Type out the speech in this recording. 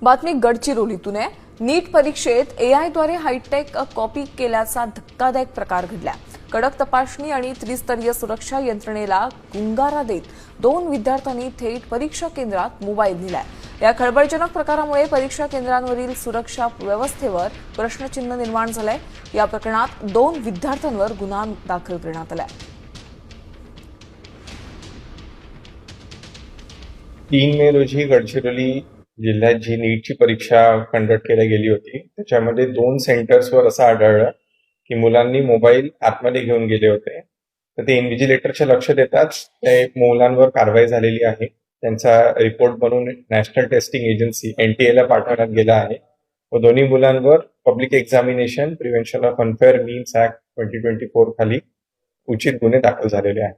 बातमी गडचिरोलीतून आहे। नीट परीक्षेत एआयद्वारे हायटेक कॉपी केल्याचा धक्कादायक प्रकार घडला। कडक तपासणी आणि त्रिस्तरीय सुरक्षा यंत्रणेला गुंगारा देत 2 विद्यार्थ्यांनी थेट परीक्षा केंद्रात मोबाईल दिलाय। या खळबळजनक प्रकारामुळे परीक्षा केंद्रांवरील सुरक्षा व्यवस्थेवर प्रश्नचिन्ह निर्माण झालंय। या प्रकरणात 2 विद्यार्थ्यांवर गुन्हा दाखल करण्यात आलाय। 3 मे रोजी गडचिरोली जिल्ह्यात जी नीटची परीक्षा कंडक्ट केली गेली होती त्याच्यामध्ये 2 सेंटर्सवर असं आढळलं की मुलांनी मोबाईल आतमध्ये घेऊन गेले होते। तर ते इन्व्हिजिलेटरच्या लक्षात येताच ते मुलांवर कारवाई झालेली आहे। त्यांचा रिपोर्ट बनवून नॅशनल टेस्टिंग एजन्सी NTA ला पाठवण्यात गेला आहे व दोन्ही मुलांवर public examination prevention of unfair means act 2024 खाली उचित गुन्हे दाखल झालेले आहेत।